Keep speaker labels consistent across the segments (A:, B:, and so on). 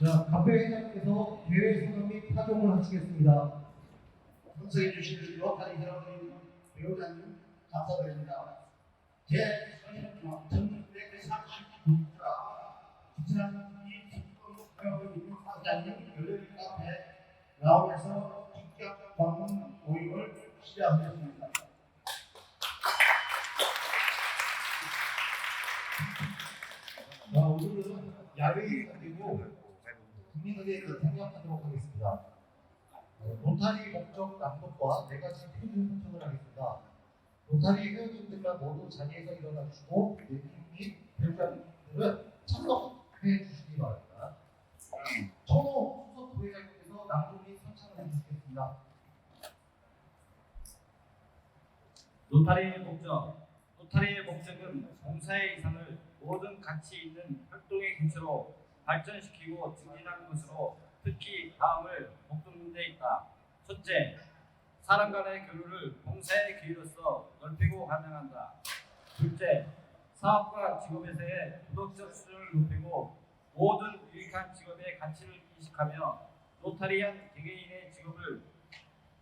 A: 자, 갑배 회장님께서 대회 소감 및 파종을 하시겠습니다.
B: 참석해 주신 로타리 여러분, 배우자님 감사드립니다. 제 1949자 지난이 특검 사장님 열린 카페 라운에서 직접 방문 모임을 시작하겠습니다. 오늘은 야외에 가지고 국민에게 생각하도록 하겠습니다. 로타리 목적 낭독과 4가지 표준 신청을 하겠습니다. 로타리 회원님들과 모두 자리에서 일어나 주시고 내팀 및 배우자님들은 참석해 주시기 바랍니다. 천호 수석 부회장님께서 낭독 및 선창을 해주시겠습니다.
C: 로타리의 목적. 로타리의 목적은 봉사의 이상을 모든 가치 있는 활동의 기초로 발전시키고 증진하는 것으로 특히 다음을 목적는 데 있다. 첫째, 사람 간의 교류를 봉사의 기회로서 넓히고 환영한다. 둘째, 사업과 직업에서의 도덕적 수준을 높이고 모든 유익한 직업의 가치를 인식하며 로타리안 개개인의 직업을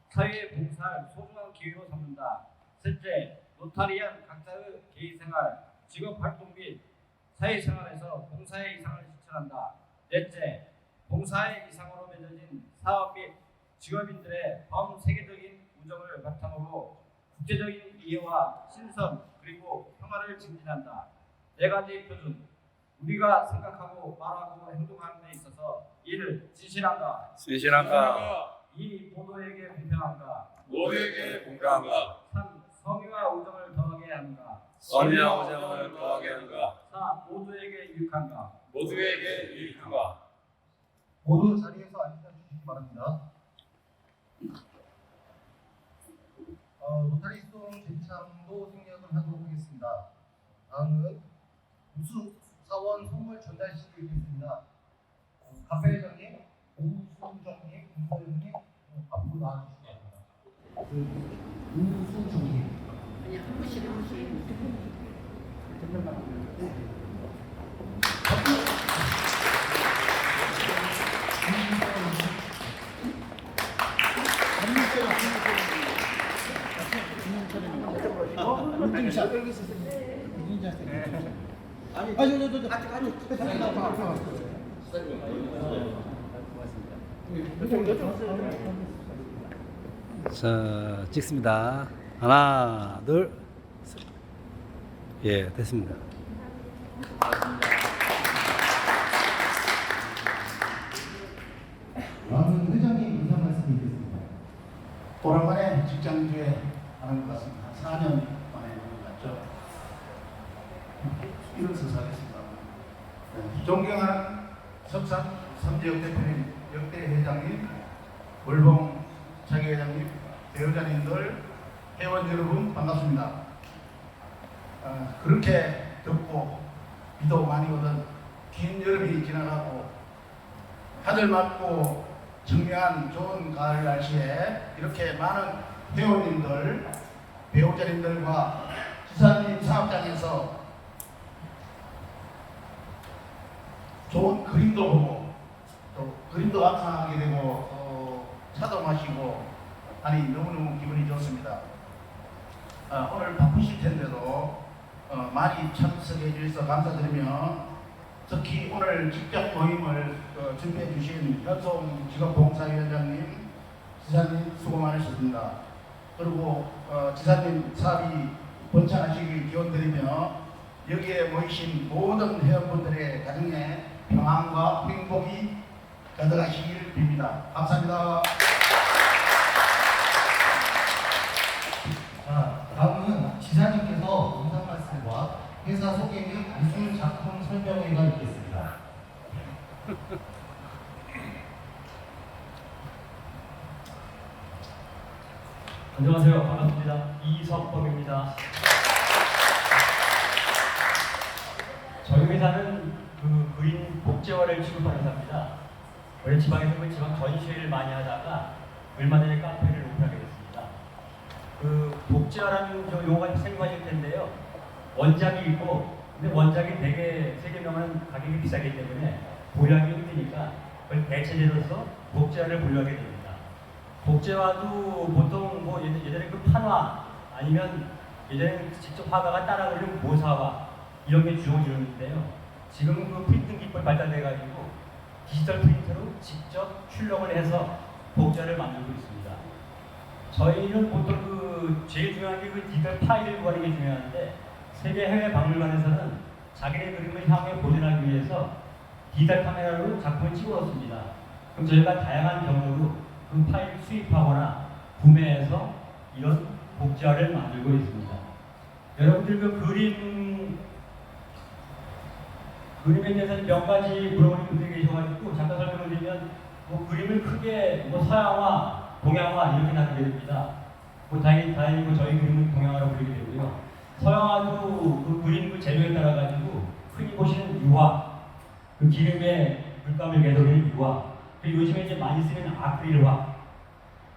C: 사회에 봉사할 소중한 기회로 삼는다. 셋째, 로타리안 각자의 개인생활, 직업활동 및 사회생활에서 봉사의 이상을 실천한다. 넷째, 봉사의 이상으로 맺어진 사업 및 직업인들의 범세계적인 우정을 바탕으로 국제적인 이해와 신선 그리고 평화를 증진한다. 4가지 표준. 우리가 생각하고 말하고 행동하는 데 있어서 1. 진실한가? 이 모두에게 공평한가?
D: 모두에게 공평한가?
C: 3. 성의와 우정을 더하게 하는가?
D: 선의와 우정을 더하게 하는가?
C: 4. 모두에게 유익한가?
D: 모두에게 유익한가?
A: 모두 자리에서 앉아 주시기 바랍니다. 로타리 수동 재창도 생략을 하도록 하겠습니다. 다음은 우수사원 선물 전달식을 있겠습니다. 갑배 회장님, 우수정님, 김서영님 앞으로 나와주시기 바랍니다. 우수정님.
E: 아니 한 분씩
F: 자, 찍습니다. 하나, 둘, 셋. 예, 됐습니다.
A: 다음은 회장님 인사 말씀이 있겠습니다.
B: 오랜만에 직장주에 하는 것 같습니다. 4년 만에 하는 것 같죠. 이런서 하겠습니다. 존경하는 석산 삼재역 대표님, 역대 회장님, 월봉 자기회장님, 배우자님들, 회원 여러분 반갑습니다. 그렇게 덥고 비도 많이 오던 긴 여름이 지나가고 하늘 맑고 청명한 좋은 가을 날씨에 이렇게 많은 회원님들, 배우자님들과 지사님 사업장에서 좋은 그림도 보고 또 그림도 감상하게 되고 차도 마시고 하니 너무너무 기분이 좋습니다. 오늘 바쁘실 텐데도 많이 참석해 주셔서 감사드리며 특히 오늘 직접 모임을 준비해 주신 현송 직업봉사위원장님, 지사님 수고 많으셨습니다. 그리고 지사님 사업이 번창하시길 기원드리며 여기에 모이신 모든 회원분들의 가정에 평안과 행복이 가득하시길 빕니다. 감사합니다.
A: 자, 다음은 지사님께서 인사 말씀과 회사 소개 및 미술 작품 설명회가 있겠습니다.
G: 안녕하세요. 반갑습니다. 이석범입니다. 저희 회사는 그인 복제화를 취급하는 회사입니다. 원래 지방에서 지방 전시회를 많이 하다가 얼마 전에 카페를 오픈하게 됐습니다. 복제화라는 용어가 생소하실 텐데요. 원작이 있고, 근데 원작이 되게 세계명은 가격이 비싸기 때문에 보유하기 힘드니까 그걸 대체제로서 복제화를 분류하게 됩니다. 복제화도 보통 뭐 예전에 그 판화 아니면 예전에 직접 화가가 따라 그리는 모사화 이런 게 주로 이루는데요. 지금은 그 프린팅 기법이 발달돼가지고 디지털 프린터로 직접 출력을 해서 복제화를 만들고 있습니다. 저희는 보통 그 제일 중요한 게 그 디지털 파일을 구하는 게 중요한데 세계 해외 박물관에서는 자기네 그림을 향후에 보존하기 위해서 디지털 카메라로 작품을 찍어놓습니다. 그럼 저희가 다양한 경로로 그 파일을 수입하거나 구매해서 이런 복제화를 만들고 있습니다. 여러분들 그 그림에 대해서 몇 가지 물어보는 분들이 계셔가지고 잠깐 설명을 드리면 뭐 그림을 크게 뭐 서양화, 동양화 이렇게 나누게 됩니다. 뭐 다행히 뭐 저희 그림은 동양화로 불리게 되고요. 서양화도 그 그림 그 재료에 따라 가지고 흔히 보시는 유화, 그 기름에 물감을 개도하는 유화, 그리고 요즘에 이제 많이 쓰는 아크릴화,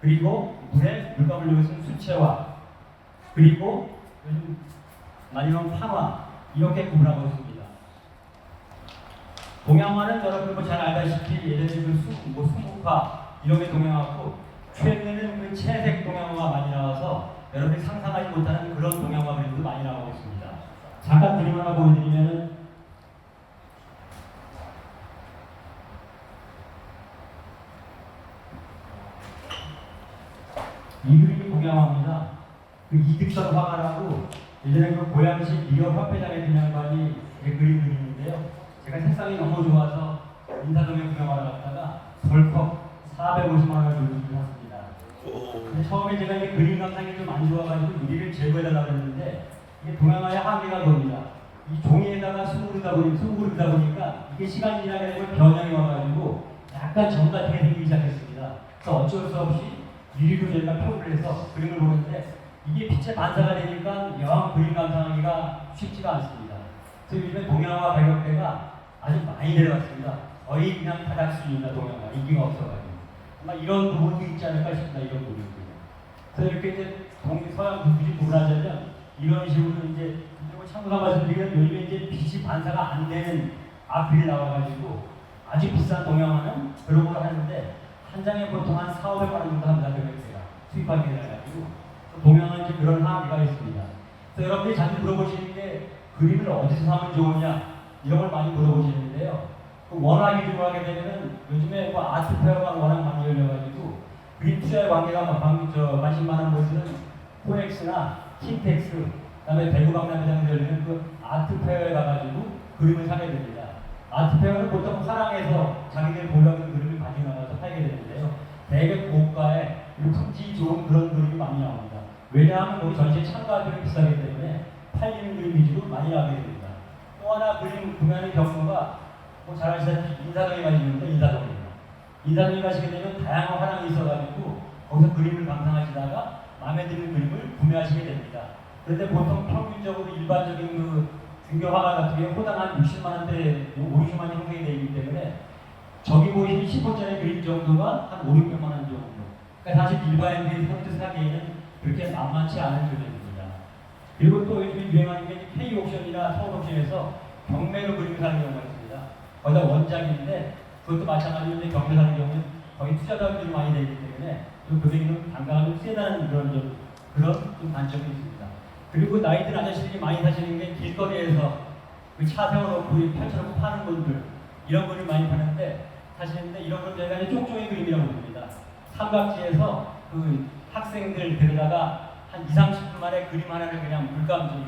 G: 그리고 물에 물감을 넣어 쓰는 수채화, 그리고 요즘 많이 나오는 판화 이렇게 구분하고 있습니다. 동양화는 여러분 뭐 잘 알다시피 예전에 그 수묵화 이런 게 동양화고 최근에는 그 채색 동양화가 많이 나와서 여러분이 상상하지 못하는 그런 동양화 그림도 많이 나오고 있습니다. 잠깐 그림 하나 보여드리면은 이 그림이 동양화입니다. 그 이득선 화가라고 예전에 그 고양시 미역 화폐장에 든 양반이 그린 그림인데요. 제가 색상이 너무 좋아서 인사동에 구경하러 갔다가 벌컥 450만 원을 주고 샀습니다. 근데 처음에 제가 이게 그림 감상이 좀 안 좋아가지고 유리를 제거해달라고 했는데 이게 동양화의 한계가 그겁니다. 이 종이에다가 수그르다 보니까 이게 시간이 지나게 되면 변형이 와가지고 약간 점 같은 게 생기기 시작했습니다. 그래서 어쩔 수 없이 유리로 저희가 표를 해서 그림을 보는데 이게 빛의 반사가 되니까 영 그림 감상하기가 쉽지가 않습니다. 그래서 요즘에 동양화 가격대가 아주 많이 내려갔습니다. 거의 그냥 바닥수준이나 동양화 인기가 없어가지고 아마 이런 부분도 있지 않을까 싶습니다. 이런 부분도. 그래서 이렇게 이제 서양 굳이 구분하자면 이런 식으로 이제 참고로 말씀드리면 요즘에 이제 빛이 반사가 안 되는 아크릴이 나와가지고 아주 비싼 동양화는 그런 걸 하는데 한 장에 보통 한 4,500만 원 정도 합니다. 제가 수입하게 돼가지고 동양화는 이제 그런 한계가 있습니다. 그래서 여러분들이 자주 물어보시는 게 그림을 어디서 사면 좋으냐 이런 걸 많이 물어보시는데요. 원화 기준으로 하게 되면은 요즘에 뭐 아트페어가 워낙 많이 열려가지고 그림 투자의 관계가 관심 많은 곳은 코엑스나 킨텍스, 그다음에 대구 박람회장에 열리는 그 아트페어에 가가지고 그림을 사게 됩니다. 아트페어는 보통 화랑에서 자기들 보려는 그림을 가지고 나가서 팔게 되는데요. 되게 고가의 품질 좋은 그런 그림이 많이 나옵니다. 왜냐하면 거기 전체 참가비가 비싸기 때문에 팔리는 그림 위주로 많이 나오게 됩니다. 또 하나 그림 구매하는 경로가 뭐 잘 아시다시피 인사동에 가시는데 인사동에 가시게 되면 다양한 화랑이 있어가지고 거기서 그림을 감상하시다가 마음에 드는 그림을 구매하시게 됩니다. 그런데 보통 평균적으로 일반적인 그 중교 화가 같은 경우 호당 한 60만 원대, 50만 원 형성이 되기 때문에 저기 보이는 10호짜리 그림 정도가 한 5, 600만 원 정도. 그러니까 사실 일반인들이 손짓 사기에는 그렇게 만만치 않은 금액입니다. 그리고 또 요즘 유행하는 게 K옥션이나 서울옥션에서 경매로 그림을 사는 경우가 있습니다. 거기다 원작인데 그것도 마찬가지로 이제 경매 사는 경우는 거의 투자자들이 많이 되기 때문에 좀 금액이 좀 단가가 좀 세다는 그런 좀 단점이 있습니다. 그리고 나이 든 아저씨들이 많이 사시는 게 길거리에서 그 차 세워놓고 펼쳐놓고 파는 분들 이런 그림 많이 파는데 사시는데 이런 걸 저희가 쪽쪽이 그림이라고 부릅니다. 삼각지에서 그 학생들 데려다가 한 20-30분 만에 그림 하나를 그냥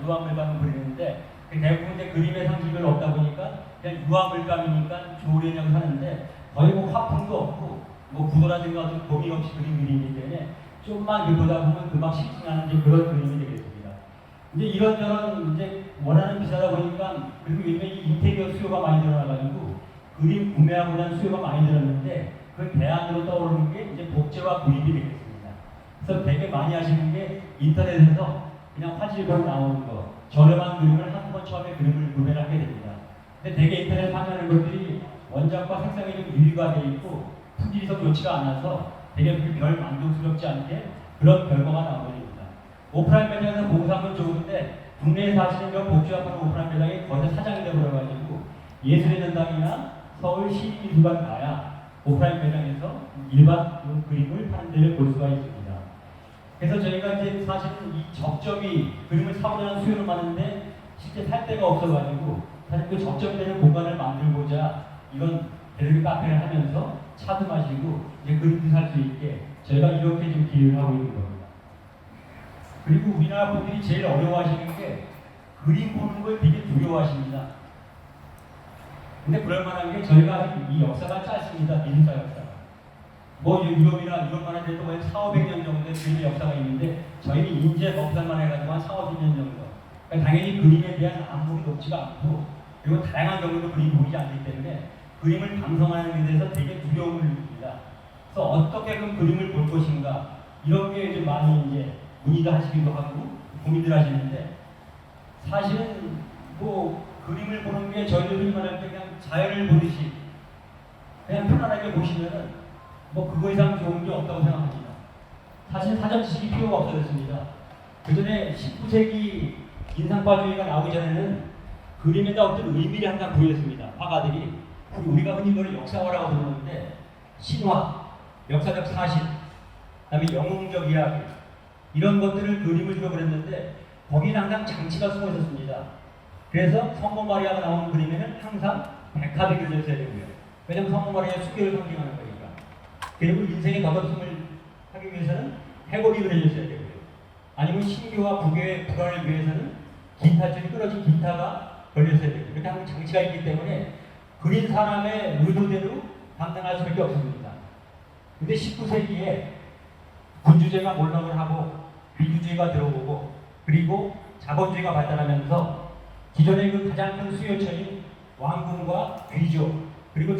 G: 유화 물감을 그리는데 대부분 이제 그림의 상식을 없다 보니까 그냥 유화 물감이니까 좋으려냐고 하는데 거의 뭐 화풍도 없고 뭐 구도라든가 어떤 고민 없이 그린 그림이기 때문에 좀만 보다 보면 금방 실증하는 이제 그런 그림이 되겠습니다. 이제 이런저런 이제 원하는 비싸다 보니까 그리고 요즘에 이 인테리어 수요가 많이 늘어나가지고 그림 구매하고 난 수요가 많이 늘었는데 그 대안으로 떠오르는 게 이제 복제와 구입이 되겠습니다. 그래서 되게 많이 하시는 게 인터넷에서 그냥 화질로 나오는 거 저렴한 그림을 한 번 처음에 그림을 구매를 하게 됩니다. 근데 되게 인터넷 판매하는 것들이 원작과 색상이 좀 유의가 되어 있고 품질이 좀 좋지가 않아서 되게 별 만족스럽지 않게 그런 결과가 나와버립니다. 오프라인 매장에서 보고 사면 좋은데 국내에서 하시는 그 복지화판 오프라인 매장이 거기서 사장이 되어버려가지고 예술의 전당이나 서울 시민미술관 가야 오프라인 매장에서 일반 그 그림을 파는 데를 볼 수가 있습니다. 그래서 저희가 이제 사실은 이 적점이 그림을 사고자 하는 수요는 많은데 실제 살 데가 없어가지고 사실 그 적점되는 공간을 만들고자 이런 갤러리 카페를 하면서 차도 마시고 이제 그림도 살 수 있게 저희가 이렇게 좀 기획을 하고 있는 겁니다. 그리고 우리나라 분들이 제일 어려워하시는 게 그림 보는 걸 되게 두려워하십니다. 근데 그럴만한 게 저희가 이 역사가 짧습니다. 미술사 역사가. 뭐 유럽이나 유럽만 해도 거의 400~500년 정도의 그림의 역사가 있는데 저희는 인제 먹살만 해가지고 한 4~5~10년 정도. 그러니까 당연히 그림에 대한 안목이 높지가 않고 그리고 다양한 경우도 그림이 보이지 않기 때문에 그림을 감상하는 데 대해서 되게 두려움을 느낍니다. 그래서 어떻게 그 그림을 볼 것인가 이런 게 좀 많이 이제 문의도 하시기도 하고 고민들 하시는데 사실은 뭐 그림을 보는 게 저희들이 말할 때 그냥 자연을 보듯이 그냥 편안하게 보시면은 뭐 그거 이상 좋은 게 없다고 생각합니다. 사실 사전 지식이 필요가 없어졌습니다. 그 전에 19세기 인상파주의가 나오기 전에는 그림에다 어떤 의미를 항상 부여했습니다. 화가들이 우리가 흔히 이걸 역사화라고 부르는데 신화, 역사적 사실, 그다음에 영웅적 이야기 이런 것들을 그림을 주로 그렸는데 거기는 항상 장치가 숨어 있었습니다. 그래서 성모 마리아가 나오는 그림에는 항상 백합이 그려져 있어야 되고요. 왜냐하면 성모 마리아의 수교를 상징하는 거니까. 그리고 인생의 덧없음을 하기 위해서는 해골이 그려져 있어야 되고요. 아니면 신교와 부교의 불안을 위해서는 기타줄이 끊어진 기타가 걸려 있어야 되고 이렇게 항상 장치가 있기 때문에 그린 사람의 의도대로 감당할 수밖에 없습니다. 근데 19세기에 군주제가 몰락을 하고 비주주의가 들어오고 그리고 자본주의가 발달하면서 기존의 그 가장 큰 수요처인 왕궁과 귀족 그리고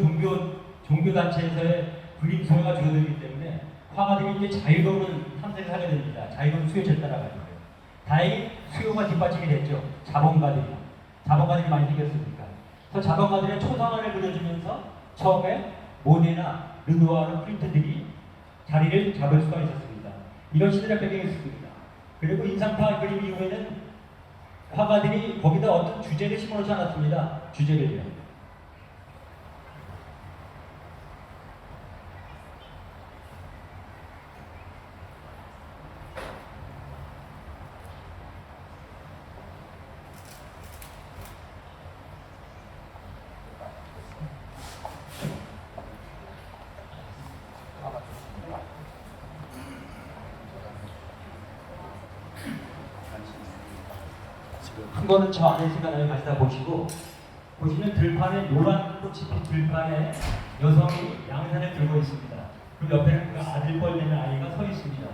G: 종교단체에서의 그림 소유가 줄어들기 때문에 화가들이 이제 자유로운 삶을 살게 됩니다. 자유로운 수요처에 따라가지고 다행히 수요가 뒷받침이 됐죠. 자본가들이 많이 생겼으니까. 그래서 자본가들의 초상화를 그려주면서 처음에 모네나 르누아르 프린트들이 자리를 잡을 수가 있었습니다. 이런 시대적 배경이 있습니다. 그리고 인상파 그림 이후에는 화가들이 거기다 어떤 주제를 심어놓지 않았습니다. 주제를요. 한 번은 저 안에 시간을 가시다 보시면 들판에 노란 꽃이 핀 들판에 여성이 양산을 들고 있습니다. 그 옆에는 그 아들 뻘 되는 아이가 서 있습니다.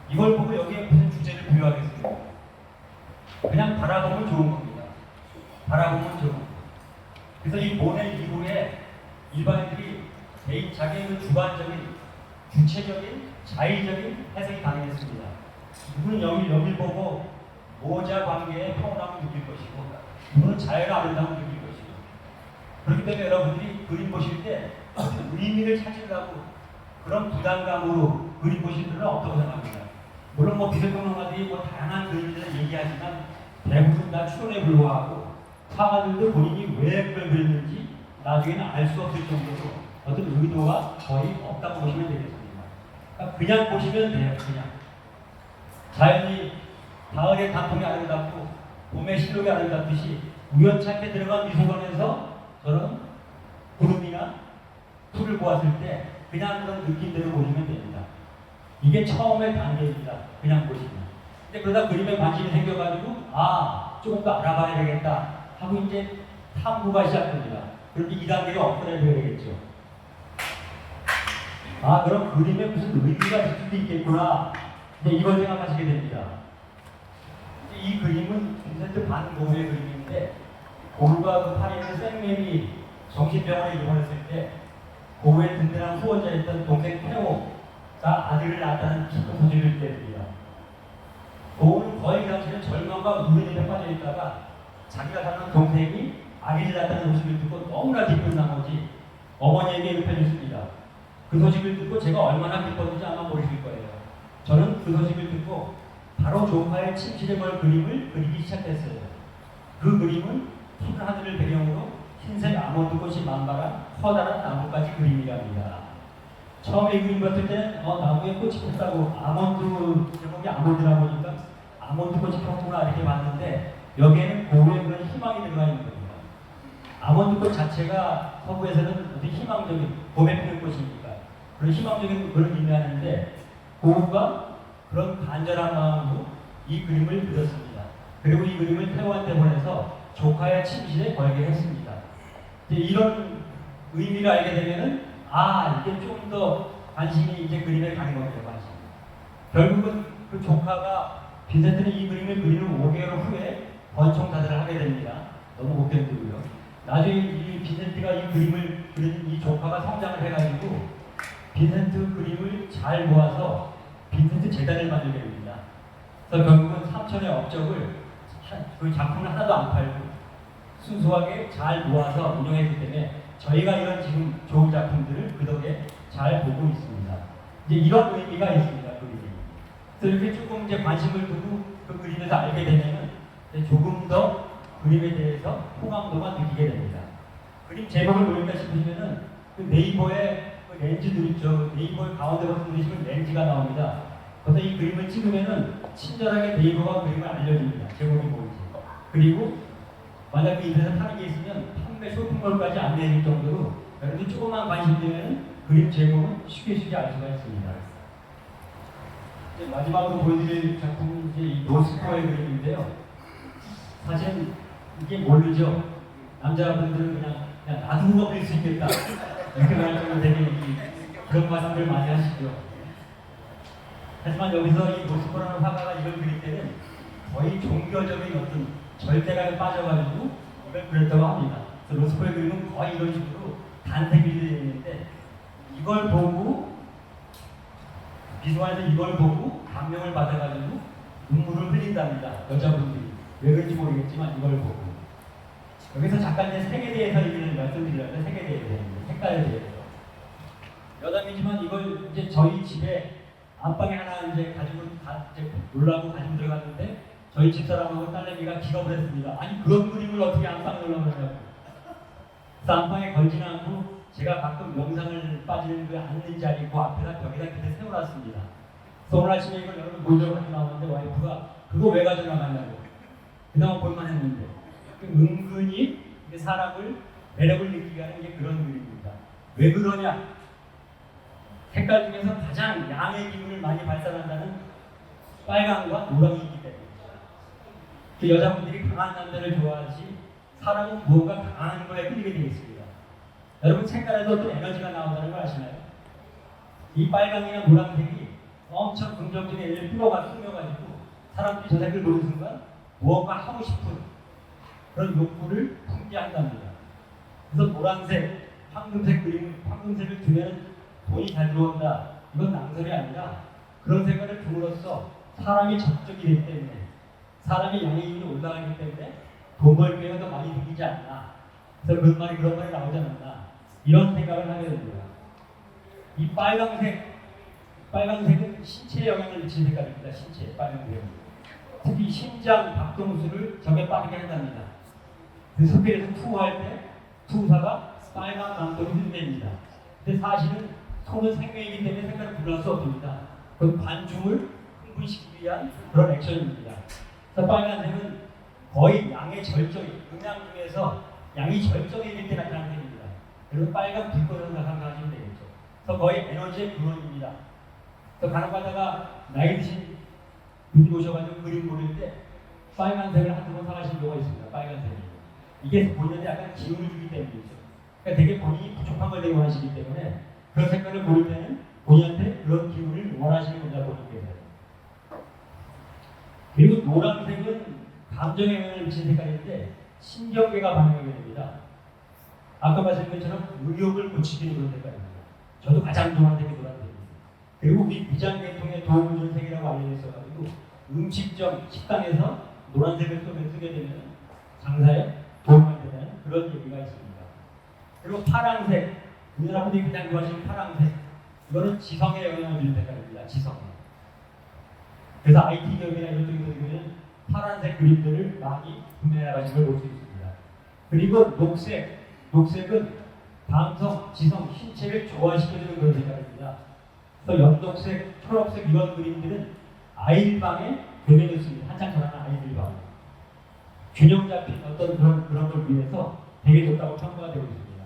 G: 이걸 보고 여기에 무슨 주제를 부여하겠습니까? 그냥 바라보면 좋은 겁니다. 바라보면 좋은 겁니다. 그래서 이 모네 이후에 일반인들이 자기의 주관적인, 주체적인, 자의적인 해석이 가능했습니다. 누구는 여기를 보고 모자 관계의 평온함을 느낄 것이고 누구는 자연의 아름다움을 느낄 것이고 그렇기 때문에 여러분들이 그림 보실 때 의미를 찾으려고 그런 부담감으로 그림 보실 필요는 없다고 생각합니다. 물론 뭐 비설평론가들이 뭐 다양한 그림에 대해서 얘기하지만 대부분 다 추론에 불과하고 화가들도 본인이 왜 그걸 그렸는지 나중에는 알 수 없을 정도로 어떤 의도가 거의 없다고 보시면 되겠습니다. 그러니까 그냥 보시면 돼요. 그냥 자연이 가을의 단풍이 아름답고 봄의 실록이 아름답듯이 우연찮게 들어간 미술관에서 저런 구름이나 풀을 보았을 때 그냥 그런 느낌대로 보시면 됩니다. 이게 처음의 단계입니다. 그냥 보시면. 근데 그러다 그림에 관심이 생겨가지고 조금 더 알아봐야 되겠다 하고 이제 탐구가 시작됩니다. 그럼 2단계가 업그레이드 되어야 되겠죠. 그럼 그림에 무슨 의미가 있을 수도 있겠구나. 이제 이걸 생각하시게 됩니다. 이 그림은 빈센트 반 고흐의 그림인데 고흐가 그 파리에 있는 생메리 정신병원에 입원했을 때 고흐의 든든한 후원자였던 동생 테오가 아들을 낳았다는 기쁜 소식을 때립니다. 고흐는 거의 그 당시에 절망과 우울에 빠져 있다가 자기가 사는 동생이 아기를 낳았다는 소식을 듣고 너무나 기쁜 나머지 어머니에게 이렇게 해줬습니다. 그 소식을 듣고 제가 얼마나 기뻤는지 아마 모르실 거예요. 저는 그 소식을 듣고 바로 조카의 침실에 걸 그림을 그리기 시작했어요. 그 그림은 푸른 하늘을 배경으로 흰색 아몬드 꽃이 만발한 커다란 나무까지 그림이랍니다. 처음에 이 그림 봤을 때는 나무에 꽃이 폈다고 아몬드 제목이 아몬드라 보니까 아몬드 꽃이 폈구나 이렇게 봤는데 여기에는 고우의 그런 희망이 들어가 있는 겁니다. 아몬드 꽃 자체가 서구에서는 어떤 희망적인 봄에 피는 꽃이니까 그런 희망적인 그런 의미하는데 고우가 그런 간절한 마음으로 이 그림을 그렸습니다. 그리고 이 그림을 태호한테 보내서 조카의 침실에 걸게 했습니다. 이제 이런 의미를 알게 되면은 이게 좀 더 관심이 이제 그림에 가는 겁니다. 관심. 결국은 그 조카가 빈센트는 이 그림을 그리는 5개월 후에 권총사살을 하게 됩니다. 너무 걱정되고요. 나중에 이 빈센트가 이 그림을 그린 이 조카가 성장을 해가지고 빈센트 그림을 잘 모아서 빈센트 재단을 만들게 됩니다. 그래서 결국은 3천의 업적을 그 작품을 하나도 안 팔고 순수하게 잘 모아서 운영했기 때문에 저희가 이런 지금 좋은 작품들을 그 덕에 잘 보고 있습니다. 이제 이런 의미가 있습니다. 그 그림이. 그래서 이렇게 조금 이제 관심을 두고 그 그림에서 알게 되면은 조금 더 그림에 대해서 호감도가 느끼게 됩니다. 그림 제목을 보니까 싶으시면은 그 네이버에 그 렌즈들 있죠. 네이버의 가운데 버튼 누르시면 렌즈가 나옵니다. 그래서 이 그림을 찍으면은 친절하게 네이버가 그림을 알려줍니다. 제목이 뭔지. 그리고 만약 그 인터넷에 파는 게 있으면 판매 쇼핑몰까지 안내해줄 정도로 여러분들 조금만 관심 되면 그림 제목은 쉽게 알 수가 있습니다. 이제 마지막으로 보여드릴 작품은 이제 이 노스코어의 그림인데요. 사실은 이게 모르죠. 남자분들은 그냥 놔두고 그릴 수 있겠다 이렇게 말할 정도로 되게 그런 말씀들 많이 하시죠. 하지만 여기서 이 노스코어라는 화가가 이걸 그릴 때는 거의 종교적인 어떤 절대감에 빠져가지고 이걸 그렸다고 합니다. 그래서 노스코어의 그림은 거의 이런 식으로 단색이 되어 있는데 이걸 보고 미소에서 이걸 보고 감명을 받아가지고 눈물을 흘린답니다. 여자분들이 왜 그런지 모르겠지만 이걸 보고 여기서 잠깐 색에 대해서 얘기를 말씀드리려면 색에 대해서 색깔에 대해서 여담이지만 이걸 이제 저희 집에 안방에 하나 이제 가지고 이제 놀라고 가지고 들어갔는데 저희 집사람하고 딸내미가 기겁을 했습니다. 아니 그런 그림을 어떻게 안방에 놀라고 하냐고. 그래서 안방에 걸지는 않고 제가 가끔 영상을 빠지는 그 앉는 자리 그 앞에다 벽에다 그때 세워놨습니다. 그래서 오늘 아침에 이걸 여러분 보려고 하고 나왔는데 와이프가 그거 왜 가져나가냐고. 그동안 볼만 했는데 은근히 사람을 매력을 느끼게 하는 게 그런 그림입니다. 왜 그러냐? 색깔 중에서 가장 양의 기운을 많이 발산한다는 빨강과 노랑이기 때문에 그 여자분들이 강한 남자를 좋아하지 사람은 무언가 강한 거에 끌리게 되어 있습니다. 여러분 색깔에도 또 에너지가 나온다는 걸 아시나요? 이 빨강이나 노란색이 엄청 긍정적인 에너지를 끌어가지고 사람들이 저 색을 보는 순간 무언가 하고 싶은 그런 욕구를 품게 한답니다. 그래서 노란색, 황금색 그림, 황금색을 주면 돈이 잘 들어온다. 이건 낭설이 아니라 그런 색깔을 줌으로써 사람이 적적이 되기 때문에 사람이 양의 힘이 올라가기 때문에 돈 벌 기회가 더 많이 생기지 않나. 그래서 그런 말이 나오지 않았나. 이런 생각을 하게 됩니다. 이 빨강색은 신체에 영향을 미치는 색깔입니다. 신체, 빨강색은. 특히 심장 박동수를 적에 빠르게 한답니다. 그래서 석회에서 투우할 때 투우사가 빨간 망토를 흔듭니다. 근데 사실은 손은 생명이기 때문에 생각을 불러할 수 없습니다. 그 관중을 흥분시키기 위한 그런 액션입니다. 그래서 빨간색은 거의 양의 절정, 음양 중에서 양이 절정일 때 나타나는 색입니다. 그리고 빨간 불꽃으로 생각하시면 되겠죠. 그래서 거의 에너지의 근원입니다. 그래서 간혹가다가 나이 드신 분이 오셔가지고 그림 고를 때 빨간색을 한두 번 사가신 경우가 있습니다. 빨간색이. 이게 본인한테 약간 기운을 주기 때문이죠. 그러니까 되게 본인이 부족한 걸 되게 원하시기 때문에 그런 색깔을 고를 때는 본인한테 그런 기운을 원하시는 분이라 보니까. 그리고 노란색은 감정에 영향을 미치는 색깔인데 신경계가 반응하게 됩니다. 아까 말씀드린 것처럼 의욕을 고치기는 그런 색깔입니다. 저도 가장 좋아하는 색이 노란색입니다. 그리고 우리 위장 계통에 도움을 주는 색이라고 알려져 있어가지고 음식점, 식당에서 노란색을 쓰게 되면 장사에 도움이 되는 그런 얘기가 있습니다. 그리고 파란색, 우리나라 분들이 그냥 좋아하시는 파란색, 이거는 지성에 영향을 주는 색깔입니다. 지성에. 그래서 IT 기업이나 이런 쪽에서 보면 파란색 그림들을 많이 구매하시는 걸 볼 수 있습니다. 그리고 녹색, 녹색은 감성, 지성, 신체를 조화시켜주는 그런 색깔입니다. 그래서 연독색, 초록색 이런 그림들은 아이들 방에 되게 좋습니다. 한창 자라는 아이들 방. 균형 잡힌 어떤 그런 걸 위해서 되게 좋다고 평가가 되고 있습니다.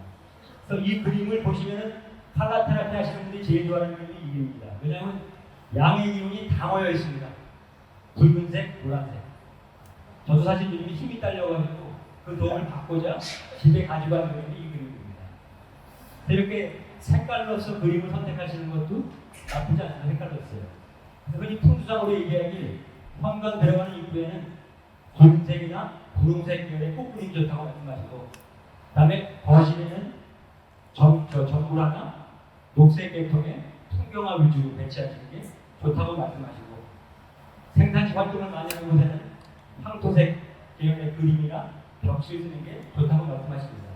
G: 그래서 이 그림을 보시면은 칼라 테라피 하시는 분들이 제일 좋아하는 그림이 이 그림입니다. 왜냐하면 양의 기운이 다 모여 있습니다. 붉은색, 노란색. 저도 사실 요즘에 힘이 딸려가지고 그 도움을 받고자 집에 가지고 가는 그림이 이 그림입니다. 이렇게 색깔로서 그림을 선택하시는 것도 나쁘지 않은 색깔로서요. 그래서 흔히 풍수상으로 얘기하길 현관 들어가는 입구에는 붉은색이나 분홍색 계열의 꽃그림이 좋다고 말씀하시고, 그다음에 거실에는 전구라나 녹색 계통의 풍경화 위주로 배치하시는 게 좋다고 말씀하시고, 생산시 활동을 많이 하는 곳에는 황토색 계열의 그림이나 벽지를 쓰는 게 좋다고 말씀하십니다.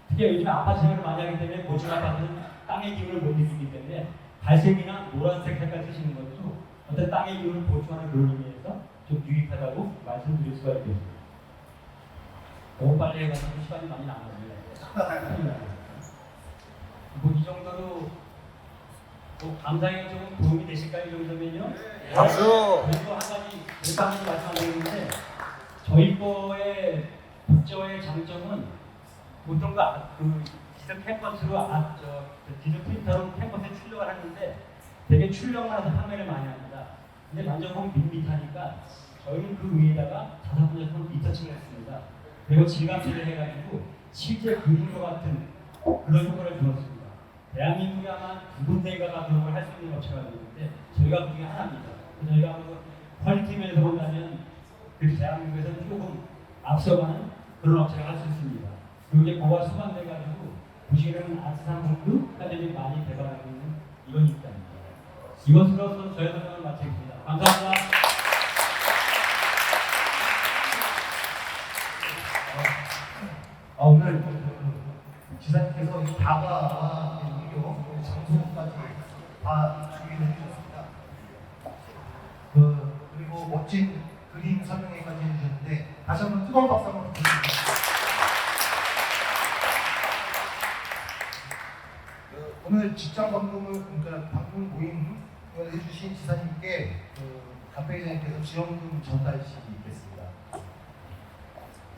G: 특히 요즘 아파트 생활을 많이 하기 때문에 고층 아파트는 땅의 기운을 못 느끼기 때문에 갈색이나 노란색 색깔 쓰시는 것도 어떤 땅의 기운을 보충하는 그런 의미에서 좀 유익하다고 말씀드릴 수가 있겠습니다. 너무 빨리 해가지고 시간이 많이 남았네요. 이 정도로 감상에 좀 도움이 되실까요? 이 정도면요?
F: 박수!
G: 그리고 한 가지 말씀드리는데, 저희 거의 국제화의 장점은 보통 디지털 캠퍼스로 디지털 프린터로 캠퍼스에 출력을 하는데 되게 출력만 해서 판매를 많이 합니다. 근데 만져보면 밋밋하니까 저희는 그 위에다가 자사분자품 리터칭을 했습니다. 그리고 질감질을 해가지고 실제 그림과 같은 그런 효과를 주었습니다. 대한민국에 아마 두 군데가가 그런 걸 할 수 있는 업체가 있는데 저희가 그중에 하나입니다. 저희가 퀄리티 면에서 본다면 그 대한민국에서는 조금 앞서가는 그런 업체가 할 수 있습니다. 그리고 이제 그와 수반돼가지고 보시기에는 아트 상품도 많이 개발하고 있는 이런 입장입니다. 이것으로서 저희 설명을 마치겠습니다. 감사합니다.
B: 오늘 지사님께서 이 다과와 의료, 장소까지 다 준비를 해주셨습니다. 그리고 멋진 그림 설명회까지 해주셨는데 다시 한번 뜨거운 박수 한번 부탁드립니다. 오늘 직장 방문 모임을 해주신 지사님께 간배회장님께서 지원금 전달식이 있겠습니다.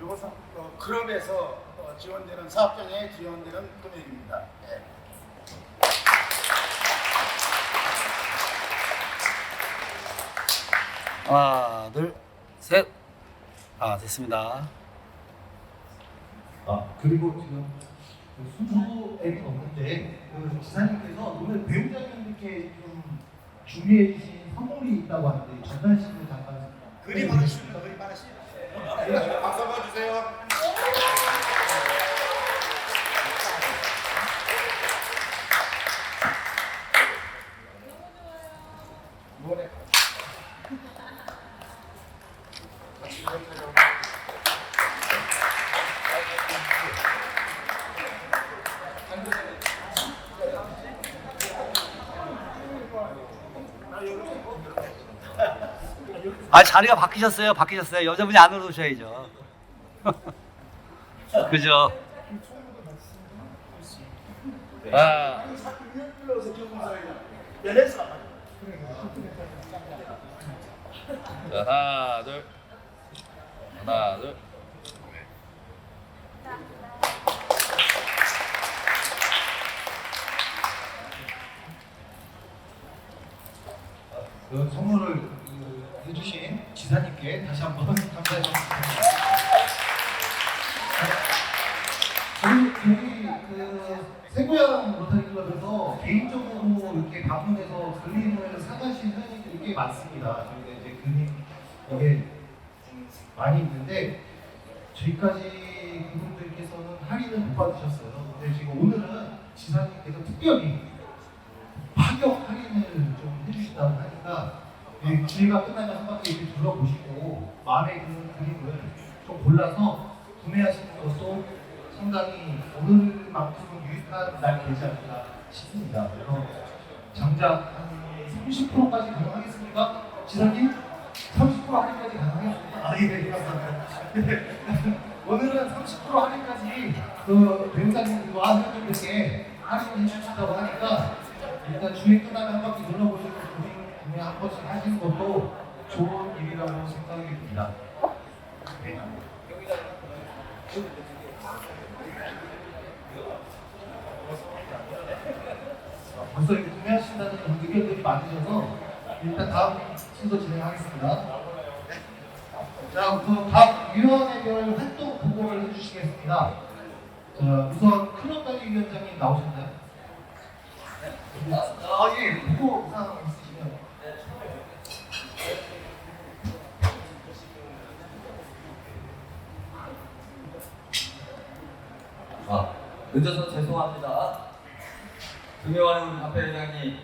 E: 이것은 클럽에서 지원되는 사업장에 지원되는 금액입니다. 네.
F: 하나, 둘, 셋. 됐습니다.
B: 그리고 지금 수주액은 없는데 지사님께서 오늘 배우자님께 좀 준비해 주신 선물이 있다고 하는데 전달식을 잠깐
E: 그림 하나씩 그림 하나씩. 박수 한번 주세요. 노래.
F: 자리가 바뀌셨어요. 여자분이 안으로 오셔야죠. 그죠?
D: 하나, 둘. 하나, 둘.
B: 선물을 해주신 지사님께 다시 한번 감사드립니다. 저희 세고양 로타리 클럽에서 개인적으로 이렇게 방문해서 그림을 사가시는 분들이 꽤 많습니다. 저희가 이제 그림 이게 많이 있는데 저희까지 그분들께서는 할인을 못 받으셨어요. 근데 지금 오늘은 지사님께서 특별히 파격 할인을 좀 해주신다고 하니까 기회가 끝나면 한 바퀴 이렇게 둘러보시고 마음에 드는 그림을 좀 골라서 구매하시는 것도 상당히 오늘만큼은 유익한 날 되지 않을까 싶습니다. 그래서 장작 한 30%까지 가능하겠습니까? 지사님? 30% 할인까지 가능하겠습니까? 예, 감사합니다.
A: 오늘은 30% 할인까지 그 배우자님들과 회원님들께 할인해 주신다고 하니까 일단 주행 끝나면 한 바퀴 눌러보시고 구매 한 번씩 하시는 것도 좋은 일이라고 생각이 듭니다. 네. 벌써 이렇게 구매하신다는 의견들이 많으셔서 일단 다음 순서 진행하겠습니다. 자, 각 위원회별 활동 보고를 해주시겠습니다. 자, 우선 클럽관리 위원장님 나오셨나요? 예, 보고 사항 있으시면.
H: 늦어서 죄송합니다. 존경하는 우리 박배 회장님,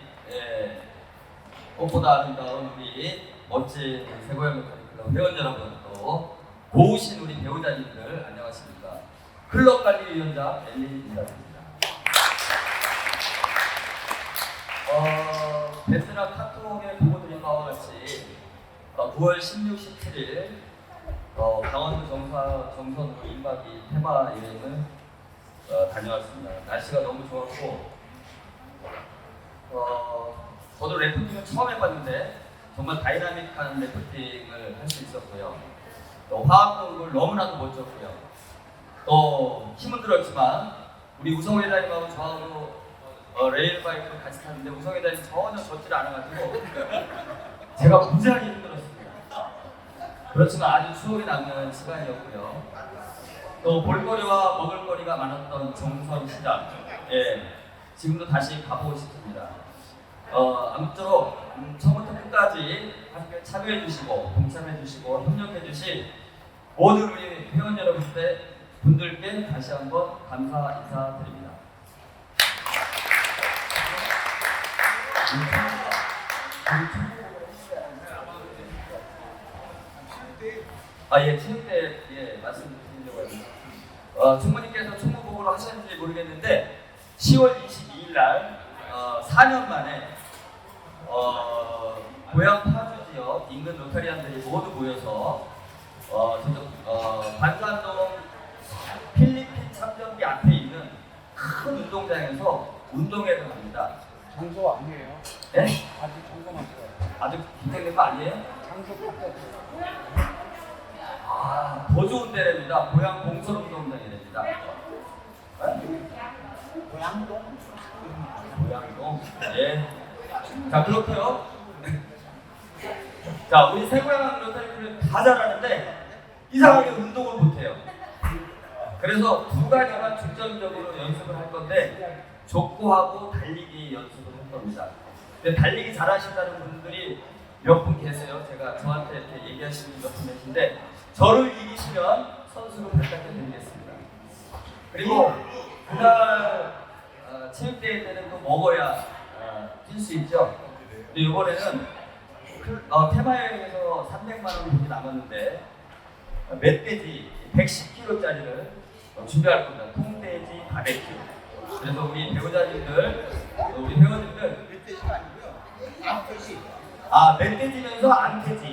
H: 꽃보다 아름다운 우리 멋진 세고양 클럽 회원 여러분, 또 고우신 우리 배우자님들 안녕하십니까? 클럽관리위원장 엘리 인사드립니다. 베트남 카톡에 보고드린 바와 같이 9월 16, 17일 강원도 정선으로 1박 2일 테마 여행을 다녀왔습니다. 날씨가 너무 좋았고 저도 래프팅을 처음 해봤는데 정말 다이나믹한 래프팅을 할 수 있었고요. 또 화학동굴 너무나도 멋졌고요. 또 힘은 들었지만 우리 우성 회장님하고 저하고 레일바이크를 같이 탔는데 우성 회장님 전혀 젖질 않아가지고 제가 무지하게 힘들었습니다. 그렇지만 아주 추억이 남는 시간이었고요. 또 볼거리와 먹을거리가 많았던 정선시장, 지금도 다시 가보고 싶습니다. 아무쪼록 처음부터 끝까지 함께 참여해주시고 동참해주시고 협력해주신 모든 우리 회원 여러분들께 다시 한번 감사 인사드립니다. 체육대 말씀드리려고 합니다. 총무님께서 총무보고를 하셨는지 모르겠는데 10월 22일 날 4년 만에 고향 파주 지역 인근 로타리안들이 모두 모여서 반산동 필리핀 참전기 앞에 있는 큰 운동장에서 운동회를 합니다.
E: 장소 아니에요.
H: 네?
E: 아직 장소만 써요.
H: 아직 긴장된 거 아니에요?
E: 장소 바꿔.
H: 더 좋은 데랍니다. 고향 공설운동장이랍니다.
E: 고양동?
H: 고향동? 예. 자, 그렇고요. 자, 우리 세고양 로타리클럽 다 잘하는데 이상하게 운동을 못해요. 그래서 두 가지만 중점적으로 연습을 할 건데 족구하고 달리기 연습을 할 겁니다. 근데 달리기 잘하신다는 분들이 몇 분 계세요. 제가 저한테 이렇게 얘기하시는 몇 분 계신데 저를 이기시면 선수로 발탁해 드리겠습니다. 그리고 그날 체육대회 때는 또 먹어야 뛸 수 있죠. 근데 이번에는 테마여행에서 300만 원 돈이 남았는데 멧돼지 110kg짜리를 준비할 겁니다. 통돼지 바베큐. 그래서 우리 배우자님들, 우리 회원님들
E: 멧돼지가 아니고요. 암돼지.
H: 멧돼지면서 암돼지.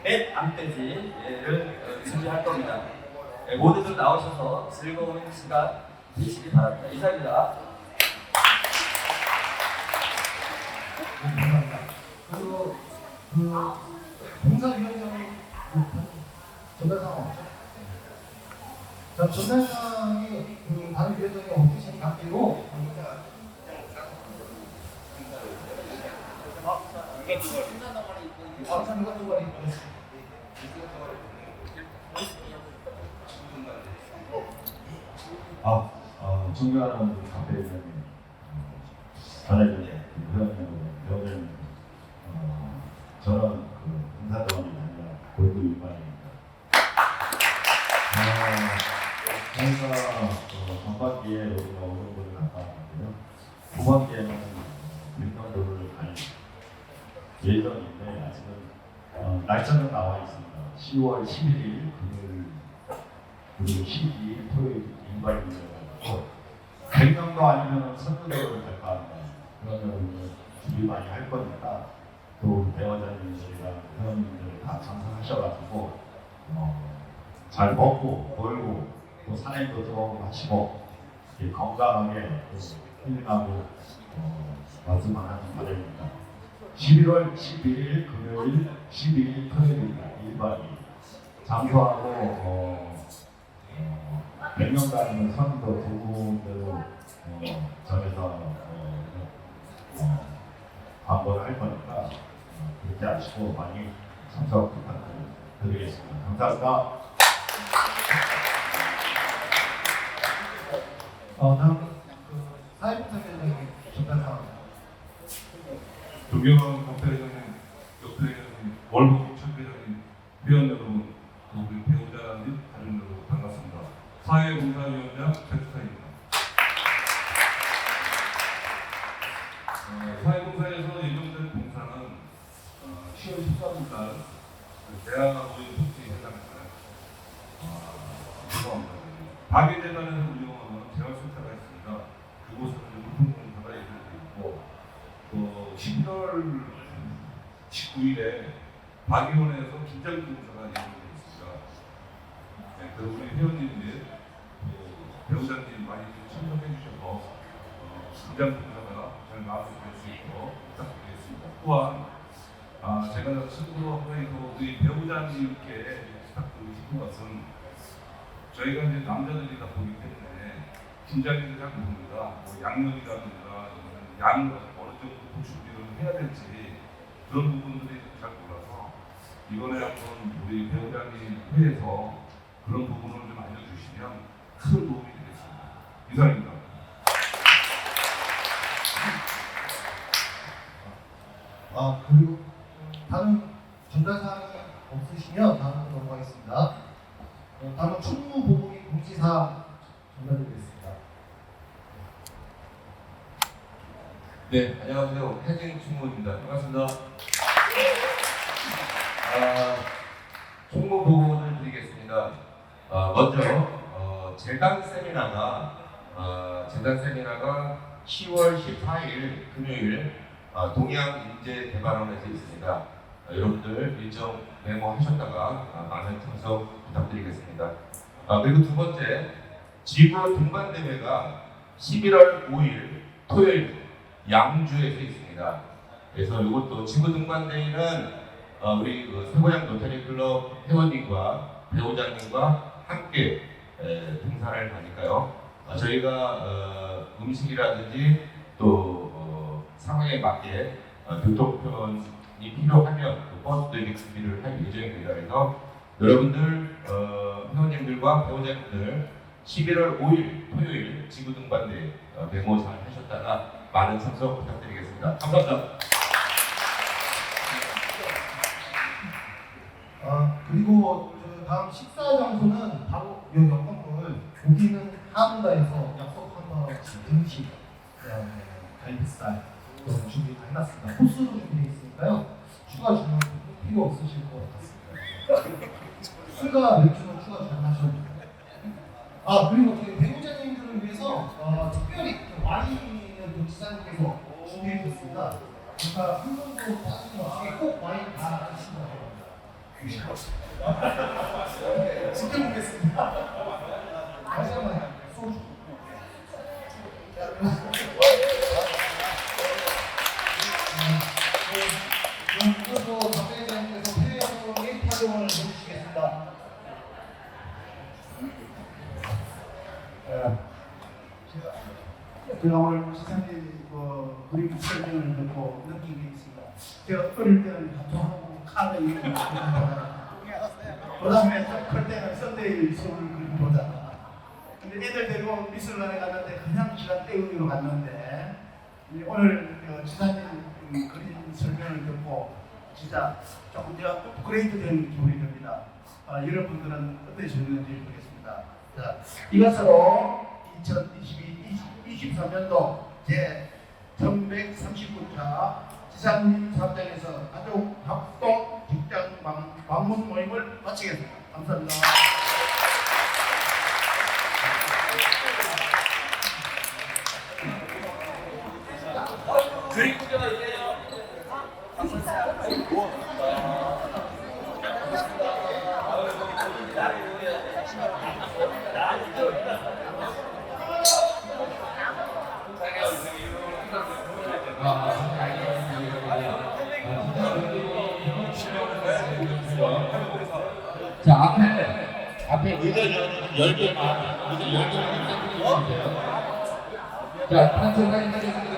H: 멧 암돼지를 준비할 겁니다. 모두들 나오셔서 즐거운 시간 되시기 바랍니다. 이상입니다.
A: 감사합니다. 그리고 봉사위원장님 전달사항 없죠? 자, 전달사항이 다른 위원장이 없으신 관계로
I: 존경하는 우리 박배 회장님, 전해주신 회원님, 저는 인사동이 아니라 골드 일반입니다. 저희가 전반기에 여기가 오른골을 갔다 왔는데요. 후반기에는 밀당도를 갈 예정인데 아직은 날짜는 나와 있습니다. 10월 11일 금요일 그리고 12일 토요일 일반입니다. 100명도 아니면 선교도를 갈까 합니다. 그러면 준비 많이 할 거니까 또 배우자님들이랑 회원님들 다 참석하셔가지고 잘 먹고 놀고 또 산행도 좀 하시고 건강하게 또 힐링하고 말씀하는 바람입니다. 11월 11일 금요일, 12일 토요일입니다. 1박 2일. 장소하고 100명단위는 선도 두 군데로 정해서 광고를 할 거니까 그렇게 하시고 많이 참석 부탁드리겠습니다. 감사합니다.
B: 다음 사회봉사위원장님 전달 상황입니다.
J: 존경하는 박대회장님, 옆에는 월북 최대장님, 회원 여러분, 또 우리 배우자님, 다른 여러분 반갑습니다. 사회봉사위원장 최수사입니다. 사회봉사에서 예정된 봉사는 10월 13일날 대한모임 복지 회장입니다. 죄송합니다. 박예재단에서 운영하는 재활센터가 있습니다. 그곳에서 물품봉사가 예정되어 있고 또 11월 19일에 박의원에서 긴장봉사가 예정되어 있습니다. 네, 그래서 우리 회원님들 배우자님 많이 참석해 주셔서 긴장봉사가 잘 마무리될 수 있도록 부탁드리겠습니다. 또한 제가 친구로 하면서 우리 배우자님께 부탁드리고 싶은 것은 저희가 이제 남자들이다 보기 때문에 긴장이 잘 모릅니다. 뭐 양념이라든가 양을 어느 정도 보충비를 해야 될지 그런 부분들이 잘 몰라서 이번에 한번 우리 배우자님 회에서 그런 부분을 좀 알려주시면 큰 도움이 되겠습니다. 이상입니다.
B: 그리고 다른 전달 사항이 없으시면 다음으로 넘어가겠습니다. 다음은 총무보고기 공지사항 전달드리겠습니다.
K: 네, 안녕하세요. 해진 총무입니다. 반갑습니다. 총무 보고를 드리겠습니다. 먼저 재단 세미나가 10월 14일 금요일 동양인재 대관원에서 있습니다. 여러분들 일정 메모하셨다가 많은 참석 부탁드리겠습니다. 그리고 두 번째, 지구 등반대회가 11월 5일 토요일 양주에서 있습니다. 그래서 이것도 지구 등반대회는 우리 세고양 로터리클럽 회원님과 배우자님과 함께 등산을 가니까요. 저희가 음식이라든지 또 상황에 맞게 교통편이 필요하면 버스도 이렇게 준비를 할 예정입니다. 그래서 여러분들 회원님들과 배우자님들 11월 5일 토요일 지구 등반대 메모 잘 하셨다가 많은 참석 부탁드리겠습니다. 감사합니다.
B: 그리고 다음 식사 장소는 바로 여기 옆 건물 고기는 하문가에서 약속한 거 등식, 그다음에 갈비살 준비 다 해놨습니다. 코스로 준비되어 있으니까요. 추가 주문 필요 없으실 것 같습니다. 술과 맥주는 추가 주문하셔도 돼요. 그리고 저희 배우자님들을 위해서 특별히 와인을 또 지사님께서 준비해 주셨습니다. 그러니까 한 번도 빠짐없이 꼭 와인 다 드시면 돼요. 지켜보겠습니다. 다시 한번 소주. 이것도 박대장님께서 회원의 타종을 해주시겠습니다.
E: 제가 오늘 지사님 그림 설명을 듣고 느낀 게 있습니다. 제가 어릴 때는 가토하고 카드 이런 거 보다가 그 다음에 클 때는 썬데이 서울 그림 보다가 근데 애들 데리고 미술관에 갔는데 그냥 시간 때우기로 갔는데 오늘 지사님 그림 설명을 듣고 진짜 조금 제가 업그레이드된 기분이 듭니다. 여러분들은 어떠셨는지 모르겠습니다. 자, 이것으로 2023년도 제 1139차 지사님 사업장에서 가족 합동 직장 방문 모임을 마치겠습니다. 감사합니다.
H: 그림 구경할 때요.
K: 자, 앞에 의자는 10개만, 의자 10개만 자, 단체 사진 찍겠습니다.